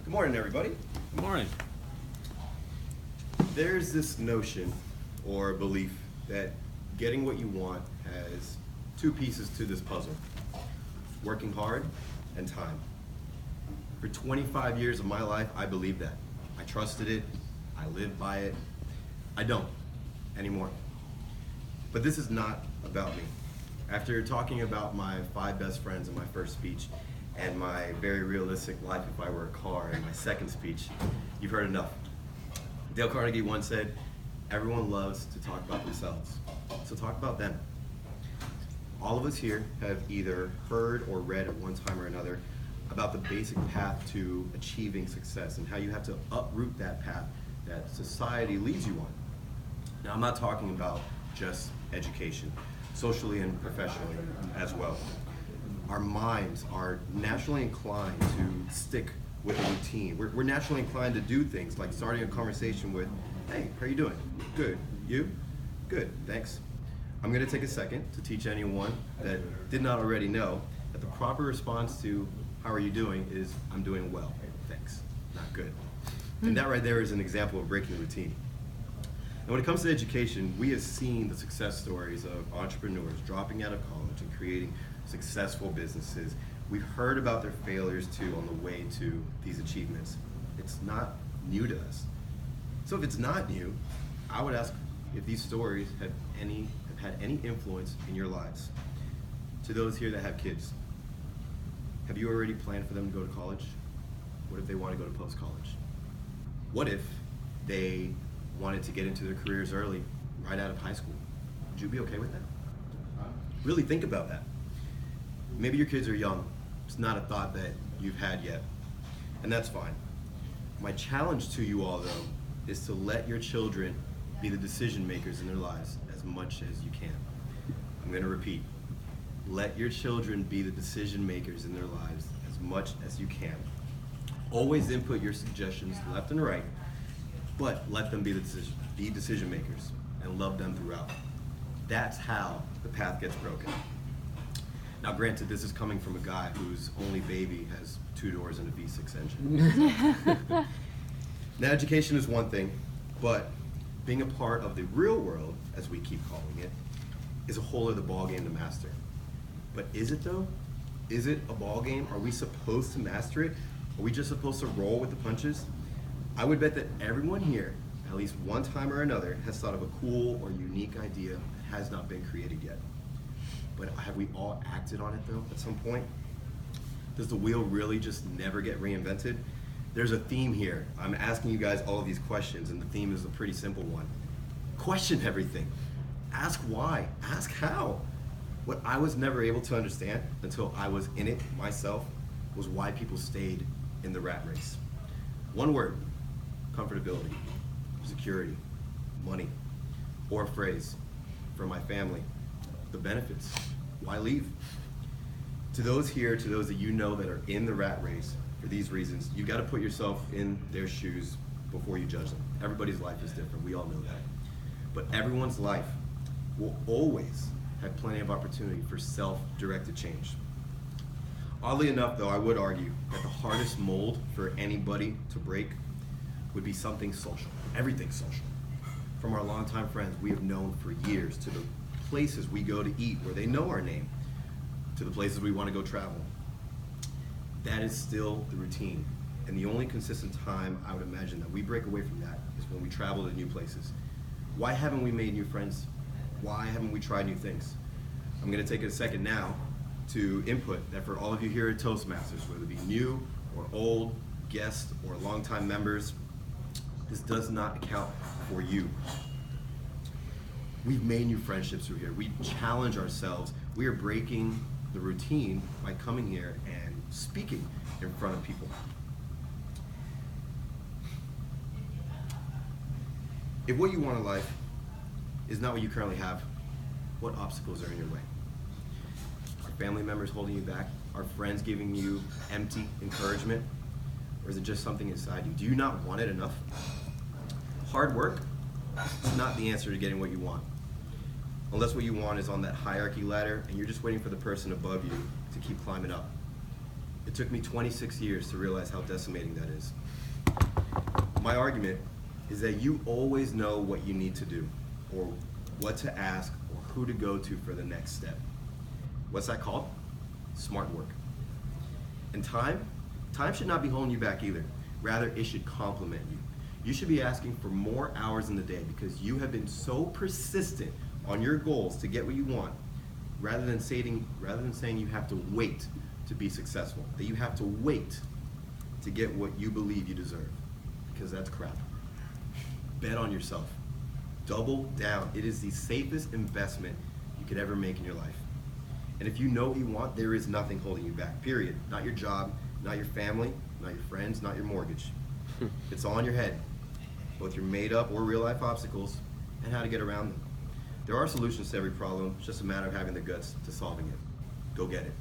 Good morning, everybody. Good morning. There's this notion or belief that getting what you want has two pieces to this puzzle: working hard and time. For 25 years of my life, I believed that. I trusted it. I lived by it. I don't anymore. But this is not about me. After talking about my 5 best friends in my first speech and my very realistic life if I were a car in my second speech, you've heard enough. Dale Carnegie once said, "Everyone loves to talk about themselves, so talk about them." All of us here have either heard or read at one time or another about the basic path to achieving success and how you have to uproot that path that society leads you on. Now, I'm not talking about just education, socially and professionally as well. Our minds are naturally inclined to stick with a routine. We're naturally inclined to do things like starting a conversation with, "Hey, how are you doing?" "Good. You?" "Good, thanks." I'm going to take a second to teach anyone that did not already know that the proper response to "How are you doing?" is "I'm doing well, thanks," not "good." And that right there is an example of breaking the routine. And when it comes to education, we have seen the success stories of entrepreneurs dropping out of college and creating successful businesses. We've heard about their failures too on the way to these achievements. It's not new to us. So if it's not new, I would ask if these stories have had any influence in your lives. To those here that have kids, have you already planned for them to go to college? What if they want to go to post-college? What if they wanted to get into their careers early, right out of high school? Would you be okay with that? Really think about that. Maybe your kids are young. It's not a thought that you've had yet, and that's fine. My challenge to you all, though, is to let your children be the decision makers in their lives as much as you can. I'm going to repeat. Let your children be the decision makers in their lives as much as you can. Always input your suggestions left and right, but let them be the decision makers and love them throughout. That's how the path gets broken. Now, granted, this is coming from a guy whose only baby has 2 doors and a V6 engine. Now, education is one thing, but being a part of the real world, as we keep calling it, is a whole other ballgame to master. But is it though? Is it a ballgame? Are we supposed to master it? Are we just supposed to roll with the punches? I would bet that everyone here, at least one time or another, has thought of a cool or unique idea that has not been created yet. But have we all acted on it though at some point? Does the wheel really just never get reinvented? There's a theme here. I'm asking you guys all of these questions, and the theme is a pretty simple one. Question everything. Ask why. Ask how. What I was never able to understand until I was in it myself was why people stayed in the rat race. One word: comfortability, security, money, or a phrase: for my family, the benefits. Why leave? To those here, to those that you know that are in the rat race for these reasons, you got to put yourself in their shoes before you judge them. Everybody's life is different. We all know that. But everyone's life will always have plenty of opportunity for self-directed change. Oddly enough, though, I would argue that the hardest mold for anybody to break would be something social. Everything social. From our longtime friends we have known for years, to the places we go to eat where they know our name, to the places we want to go travel. That is still the routine. And the only consistent time I would imagine that we break away from that is when we travel to new places. Why haven't we made new friends? Why haven't we tried new things? I'm going to take a second now to input that for all of you here at Toastmasters, whether it be new or old, guests or longtime members, this does not account for you. We've made new friendships through here. We challenge ourselves. We are breaking the routine by coming here and speaking in front of people. If what you want in life is not what you currently have, what obstacles are in your way? Are family members holding you back? Are friends giving you empty encouragement? Or is it just something inside you? Do you not want it enough? Hard work is not the answer to getting what you want. Unless what you want is on that hierarchy ladder and you're just waiting for the person above you to keep climbing up. It took me 26 years to realize how decimating that is. My argument is that you always know what you need to do, or what to ask, or who to go to for the next step. What's that called? Smart work. And time should not be holding you back either. Rather, it should complement you. You should be asking for more hours in the day because you have been so persistent on your goals to get what you want, rather than saying you have to wait to be successful, that you have to wait to get what you believe you deserve, because that's crap. Bet on yourself. Double down. It is the safest investment you could ever make in your life. And if you know what you want, there is nothing holding you back, period. Not your job, not your family, not your friends, not your mortgage. It's all in your head, both your made up or real life obstacles and how to get around them. There are solutions to every problem, it's just a matter of having the guts to solving it. Go get it.